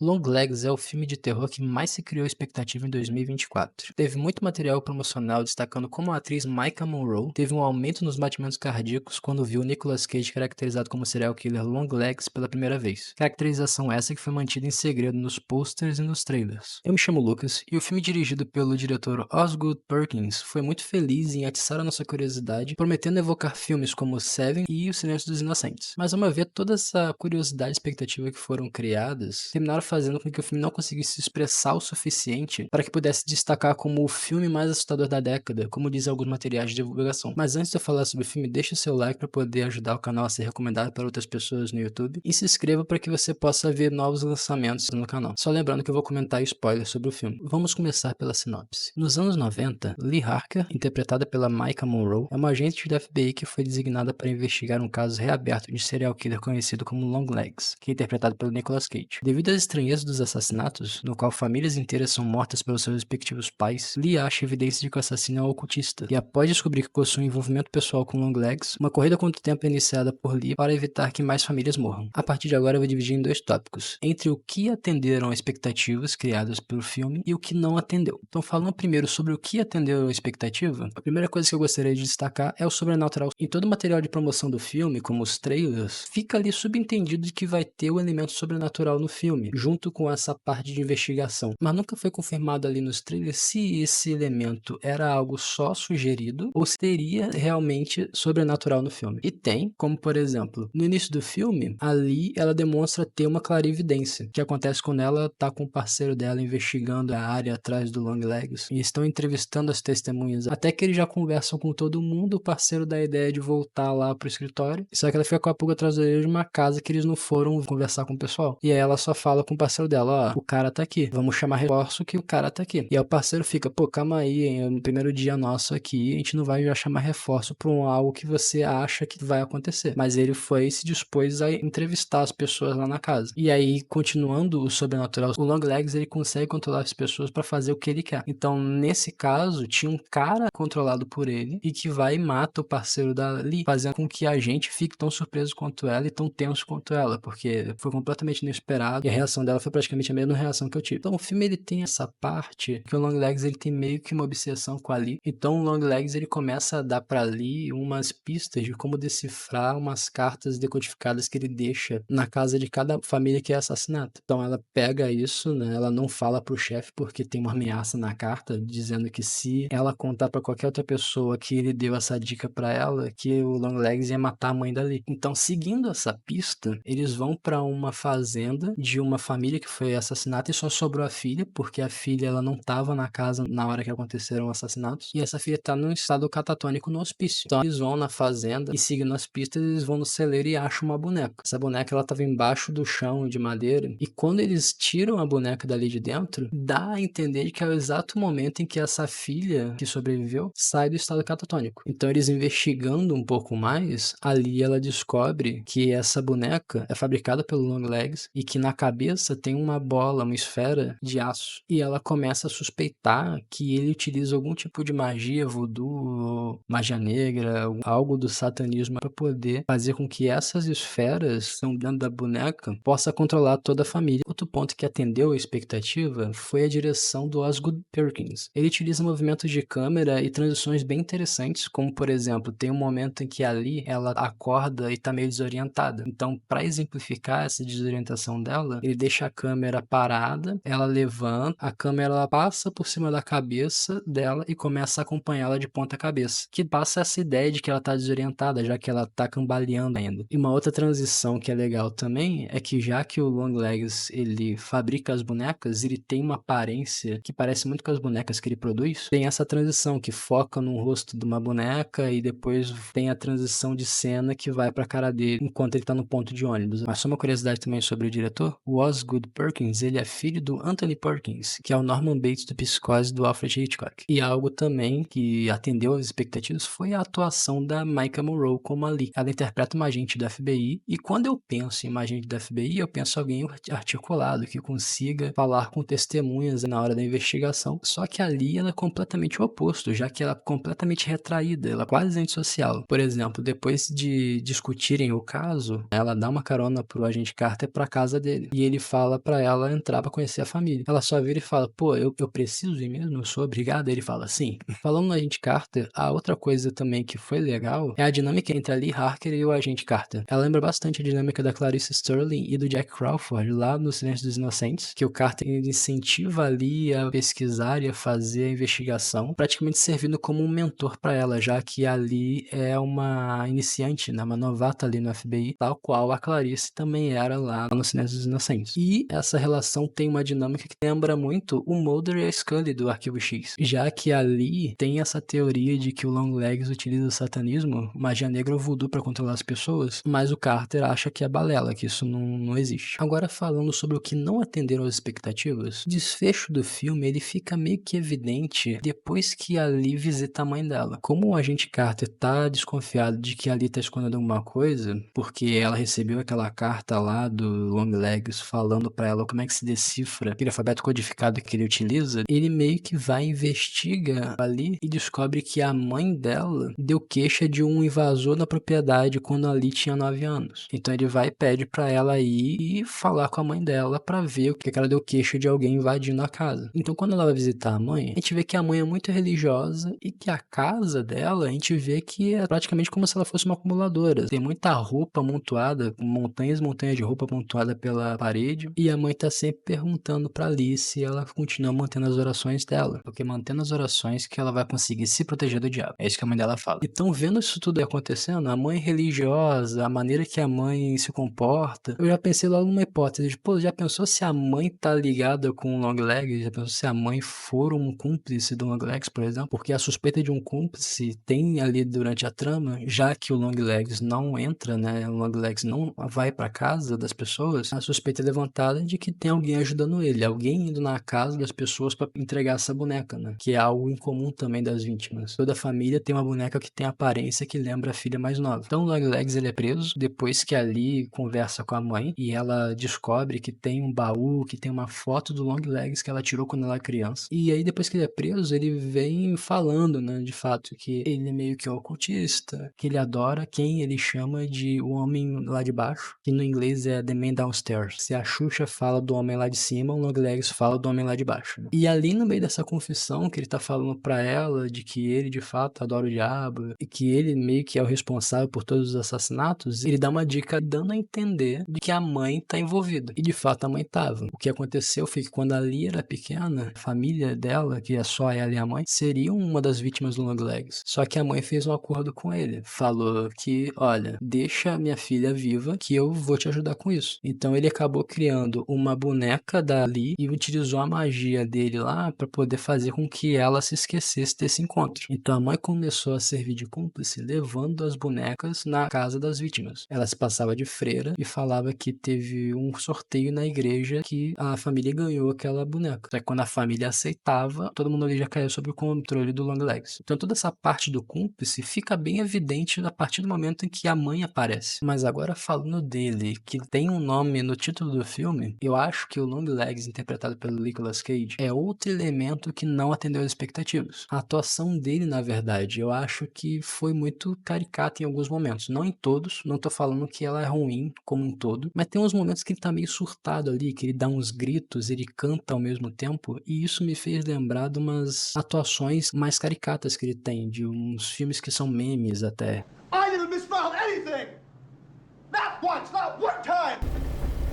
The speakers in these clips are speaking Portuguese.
Longlegs é o filme de terror que mais se criou expectativa em 2024. Teve muito material promocional destacando como a atriz Maika Monroe teve um aumento nos batimentos cardíacos quando viu Nicolas Cage caracterizado como serial killer Longlegs pela primeira vez. Caracterização essa que foi mantida em segredo nos posters e nos trailers. Eu me chamo Lucas e o filme dirigido pelo diretor Osgood Perkins foi muito feliz em atiçar a nossa curiosidade, prometendo evocar filmes como Seven e O Silêncio dos Inocentes. Mas ao meu ver, toda essa curiosidade e expectativa que foram criadas terminaram fazendo com que o filme não conseguisse se expressar o suficiente para que pudesse destacar como o filme mais assustador da década, como dizem alguns materiais de divulgação. Mas antes de eu falar sobre o filme, deixe o seu like para poder ajudar o canal a ser recomendado para outras pessoas no YouTube e se inscreva para que você possa ver novos lançamentos no canal. Só lembrando que eu vou comentar spoilers sobre o filme. Vamos começar pela sinopse. Nos anos 90, Lee Harker, interpretada pela Maika Monroe, é uma agente da FBI que foi designada para investigar um caso reaberto de serial killer conhecido como Longlegs, que é interpretado pelo Nicolas Cage. Devido às estranhezas dos assassinatos, no qual famílias inteiras são mortas pelos seus respectivos pais, Lee acha evidência de que o assassino é um ocultista, e após descobrir que possui envolvimento pessoal com Longlegs, uma corrida contra o tempo é iniciada por Lee para evitar que mais famílias morram. A partir de agora eu vou dividir em dois tópicos, entre o que atenderam a expectativas criadas pelo filme e o que não atendeu. Então, falando primeiro sobre o que atendeu a expectativa, a primeira coisa que eu gostaria de destacar é o sobrenatural. Em todo o material de promoção do filme, como os trailers, fica ali subentendido de que vai ter o elemento sobrenatural no filme, junto com essa parte de investigação. Mas nunca foi confirmado ali nos trailers se esse elemento era algo só sugerido ou se teria realmente sobrenatural no filme. E tem, como por exemplo, no início do filme, ali ela demonstra ter uma clarividência, que acontece quando ela tá com o parceiro dela investigando a área atrás do Longlegs e estão entrevistando as testemunhas. Até que eles já conversam com todo mundo, o parceiro dá a ideia de voltar lá pro escritório, só que ela fica com a pulga atrás da orelha de uma casa que eles não foram conversar com o pessoal. E aí ela só fala com o parceiro dela, ó, o cara tá aqui, vamos chamar reforço que o cara tá aqui. E aí o parceiro fica, pô, calma aí, hein, no primeiro dia nosso aqui, a gente não vai já chamar reforço pra algo que você acha que vai acontecer. Mas ele foi e se dispôs a entrevistar as pessoas lá na casa. E aí, continuando o sobrenatural, o Longlegs ele consegue controlar as pessoas pra fazer o que ele quer. Então, nesse caso, tinha um cara controlado por ele e que vai e mata o parceiro da Lee, fazendo com que a gente fique tão surpreso quanto ela e tão tenso quanto ela, porque foi completamente inesperado e a reação dela foi praticamente a mesma reação que eu tive. Então, o filme ele tem essa parte que o Longlegs ele tem meio que uma obsessão com a Lee. Então, o Longlegs ele começa a dar pra Lee umas pistas de como decifrar umas cartas decodificadas que ele deixa na casa de cada família que é assassinada. Então, ela pega isso, né? Ela não fala pro chefe porque tem uma ameaça na carta dizendo que se ela contar pra qualquer outra pessoa que ele deu essa dica pra ela, que o Longlegs ia matar a mãe da Lee. Então, seguindo essa pista, eles vão pra uma fazenda de uma família que foi assassinada e só sobrou a filha, porque a filha ela não tava na casa na hora que aconteceram os assassinatos, e essa filha tá num estado catatônico no hospício. Então, eles vão na fazenda e seguindo as pistas, eles vão no celeiro e acham uma boneca. Essa boneca ela tava embaixo do chão de madeira, e quando eles tiram a boneca dali de dentro, dá a entender que é o exato momento em que essa filha que sobreviveu sai do estado catatônico. Então eles investigando um pouco mais, ali ela descobre que essa boneca é fabricada pelo Longlegs e que na cabeça tem uma bola, uma esfera de aço. E ela começa a suspeitar que ele utiliza algum tipo de magia, voodoo, magia negra, algo do satanismo para poder fazer com que essas esferas que estão dentro da boneca possa controlar toda a família. Outro ponto que atendeu a expectativa foi a direção do Osgood Perkins. Ele utiliza movimentos de câmera e transições bem interessantes, como por exemplo, tem um momento em que ali ela acorda e tá meio desorientada. Então, para exemplificar essa desorientação dela, ele deixa a câmera parada, ela levanta, a câmera ela passa por cima da cabeça dela e começa a acompanhá-la de ponta cabeça, que passa essa ideia de que ela tá desorientada, já que ela tá cambaleando ainda. E uma outra transição que é legal também é que já que o Longlegs ele fabrica as bonecas, ele tem uma aparência que parece muito com as bonecas que ele produz. Tem essa transição que foca no rosto de uma boneca e depois tem a transição de cena que vai pra cara dele enquanto ele tá no ponto de ônibus. Mas só uma curiosidade também sobre o diretor, o Osgood Perkins, ele é filho do Anthony Perkins, que é o Norman Bates do Psicose do Alfred Hitchcock. E algo também que atendeu às expectativas foi a atuação da Maika Monroe como a Lee. Ela interpreta uma agente da FBI e quando eu penso em uma agente da FBI, eu penso em alguém articulado, que consiga falar com testemunhas na hora da investigação. Só que a Lee, ela é completamente o oposto, já que ela é completamente retraída, ela é quase antissocial. Por exemplo, depois de discutirem o caso, ela dá uma carona pro agente Carter pra casa dele. E ele fala pra ela entrar pra conhecer a família. Ela só vira e fala: "Pô, eu preciso ir mesmo? Eu sou obrigada?" Ele fala: "Sim". Falando no agente Carter, a outra coisa também que foi legal é a dinâmica entre a Lee Harker e o agente Carter. Ela lembra bastante a dinâmica da Clarice Sterling e do Jack Crawford lá no Silêncio dos Inocentes, que o Carter ele incentiva a Lee a pesquisar e a fazer a investigação, praticamente servindo como um mentor pra ela, já que a Lee é uma iniciante, né, uma novata ali no FBI, tal qual a Clarice também era lá no Silêncio dos Inocentes. E essa relação tem uma dinâmica que lembra muito o Mulder e a Scully do Arquivo X, já que a Lee tem essa teoria de que o Longlegs utiliza o satanismo, magia negra ou voodoo para controlar as pessoas, mas o Carter acha que é balela, que isso não existe. Agora falando sobre o que não atenderam às expectativas, o desfecho do filme ele fica meio que evidente depois que a Lee visita a mãe dela. Como o agente Carter tá desconfiado de que a Lee tá escondendo alguma coisa, porque ela recebeu aquela carta lá do Longlegs falando pra ela como é que se decifra aquele alfabeto codificado que ele utiliza, ele meio que vai e investiga ali e descobre que a mãe dela deu queixa de um invasor na propriedade quando a Lee tinha 9 anos. Então ele vai e pede pra ela ir e falar com a mãe dela pra ver o que ela deu queixa de alguém invadindo a casa. Então quando ela vai visitar a mãe, a gente vê que a mãe é muito religiosa e que a casa dela, a gente vê que é praticamente como se ela fosse uma acumuladora. Tem muita roupa amontoada, montanhas e montanhas de roupa amontoada pela parede, e a mãe tá sempre perguntando pra Lee se ela continua mantendo as orações dela, porque mantendo as orações que ela vai conseguir se proteger do diabo. É isso que a mãe dela fala. Então, vendo isso tudo acontecendo, a mãe religiosa, a maneira que a mãe se comporta, eu já pensei logo numa hipótese de, pô, já pensou se a mãe tá ligada com o Longlegs? Já pensou se a mãe for um cúmplice do Longlegs, por exemplo? Porque a suspeita de um cúmplice tem ali durante a trama, já que o Longlegs não entra, né? O Longlegs não vai pra casa das pessoas, a suspeita é levantada de que tem alguém ajudando ele, alguém indo na casa das pessoas pra entregar essa boneca, né? Que é algo incomum também das vítimas. Toda família tem uma boneca que tem aparência que lembra a filha mais nova. Então o Longlegs ele é preso depois que a Lee conversa com a mãe e ela descobre que tem um baú, que tem uma foto do Longlegs que ela tirou quando ela era criança. E aí depois que ele é preso, ele vem falando, né, de fato, que ele é meio que um ocultista, que ele adora quem ele chama de o homem lá de baixo, que no inglês é The Man Downstairs. Se a Xuxa fala do homem lá de cima, o Longlegs fala do homem lá de baixo, né? E ali no meio dessa confissão que ele tá falando pra ela de que ele de fato adora o diabo e que ele meio que é o responsável por todos os assassinatos, ele dá uma dica dando a entender de que a mãe tá envolvida. E de fato a mãe tava. O que aconteceu foi que quando a Lee era pequena, a família dela, que é só ela e a mãe, seriam uma das vítimas do Longlegs. Só que a mãe fez um acordo com ele. Falou que, olha, deixa minha filha viva que eu vou te ajudar com isso. Então ele acabou criando uma boneca da Lee e utilizou a magia dele lá para poder fazer com que ela se esquecesse desse encontro. Então a mãe começou a servir de cúmplice, levando as bonecas na casa das vítimas. Ela se passava de freira e falava que teve um sorteio na igreja que a família ganhou aquela boneca. Só que quando a família aceitava, todo mundo ali já caiu sob o controle do Longlegs. Então toda essa parte do cúmplice fica bem evidente a partir do momento em que a mãe aparece. Mas agora falando dele, que tem um nome no título do filme, eu acho que o Longlegs, interpretado pelo Nicolas Cage, é outro elemento que não atendeu às expectativas. A atuação dele, na verdade, eu acho que foi muito caricata em alguns momentos. Não em todos, não tô falando que ela é ruim como um todo, mas tem uns momentos que ele tá meio surtado ali, que ele dá uns gritos, ele canta ao mesmo tempo, e isso me fez lembrar de umas atuações mais caricatas que ele tem, de uns filmes que são memes até. I never misspelled anything! Not once, not one time!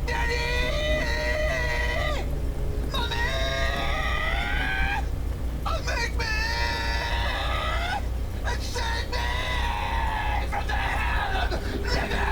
Daddy! Mommy! Unmake me! And save me from the hell of living!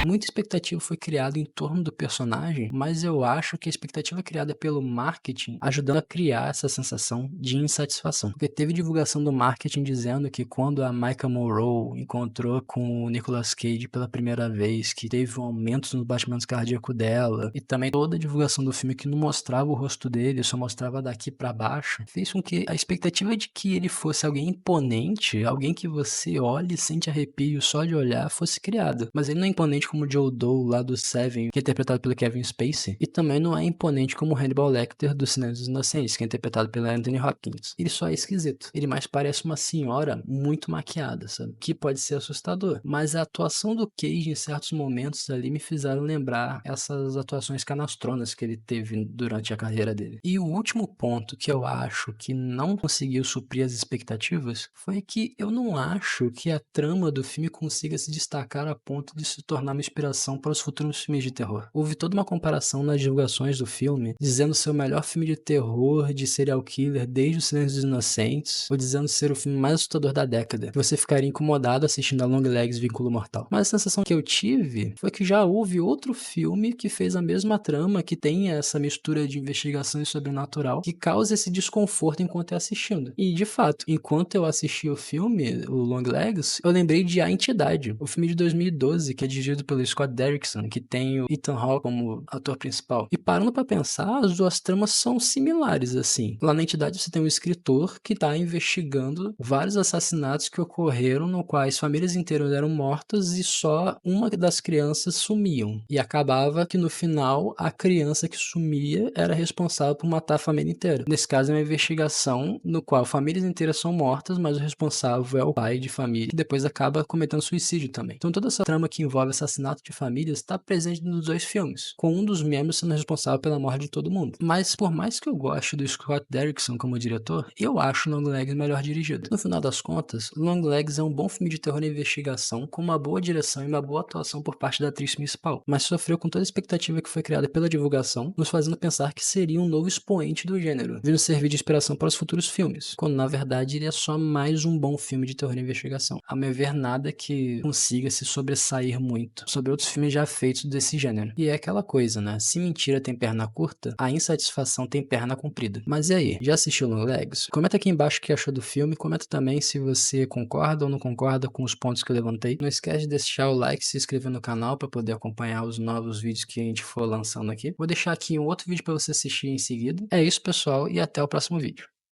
Muita expectativa foi criada em torno do personagem, mas eu acho que a expectativa criada pelo marketing ajudando a criar essa sensação de insatisfação. Porque teve divulgação do marketing dizendo que quando a Maika Monroe encontrou com o Nicolas Cage pela primeira vez, que teve um aumento no batimento cardíaco dela, e também toda a divulgação do filme que não mostrava o rosto dele, só mostrava daqui pra baixo, fez com que a expectativa de que ele fosse alguém imponente, alguém que você olha e sente arrepio só de olhar, fosse criada. Mas ele não é imponente como o John Joe Doe lá do Seven, que é interpretado pelo Kevin Spacey, e também não é imponente como o Hannibal Lecter do Silêncio dos Inocentes, que é interpretado pelo Anthony Hopkins. Ele só é esquisito. Ele mais parece uma senhora muito maquiada, sabe? Que pode ser assustador. Mas a atuação do Cage em certos momentos ali me fizeram lembrar essas atuações canastronas que ele teve durante a carreira dele. E o último ponto que eu acho que não conseguiu suprir as expectativas foi que eu não acho que a trama do filme consiga se destacar a ponto de se tornar uma inspiração para os futuros filmes de terror. Houve toda uma comparação nas divulgações do filme, dizendo ser o melhor filme de terror de serial killer desde O Silêncio dos Inocentes, ou dizendo ser o filme mais assustador da década, que você ficaria incomodado assistindo a Longlegs Vínculo Mortal. Mas a sensação que eu tive foi que já houve outro filme que fez a mesma trama, que tem essa mistura de investigação e sobrenatural, que causa esse desconforto enquanto eu assistindo. E, de fato, enquanto eu assisti o filme, o Longlegs, eu lembrei de A Entidade, o filme de 2012, que é dirigido pelo Scott Derrickson, que tem o Ethan Hawke como ator principal. E parando pra pensar, as duas tramas são similares, assim. Lá na Entidade você tem um escritor que tá investigando vários assassinatos que ocorreram, no quais famílias inteiras eram mortas e só uma das crianças sumiam. E acabava que no final a criança que sumia era responsável por matar a família inteira. Nesse caso é uma investigação no qual famílias inteiras são mortas, mas o responsável é o pai de família, que depois acaba cometendo suicídio também. Então toda essa trama que envolve assassinato de famílias está presente nos dois filmes, com um dos membros sendo responsável pela morte de todo mundo. Mas por mais que eu goste do Scott Derrickson como diretor, eu acho Longlegs melhor dirigido. No final das contas, Longlegs é um bom filme de terror e investigação, com uma boa direção e uma boa atuação por parte da atriz principal, mas sofreu com toda a expectativa que foi criada pela divulgação, nos fazendo pensar que seria um novo expoente do gênero, vindo servir de inspiração para os futuros filmes, quando na verdade ele é só mais um bom filme de terror e investigação. A meu ver, nada que consiga se sobressair muito sobre outros filmes já feitos desse gênero. E é aquela coisa, né? Se mentira tem perna curta, a insatisfação tem perna comprida. Mas e aí? Já assistiu Longlegs? Comenta aqui embaixo o que achou do filme, comenta também se você concorda ou não concorda com os pontos que eu levantei. Não esquece de deixar o like e se inscrever no canal para poder acompanhar os novos vídeos que a gente for lançando aqui. Vou deixar aqui um outro vídeo para você assistir em seguida. É isso, pessoal, e até o próximo vídeo.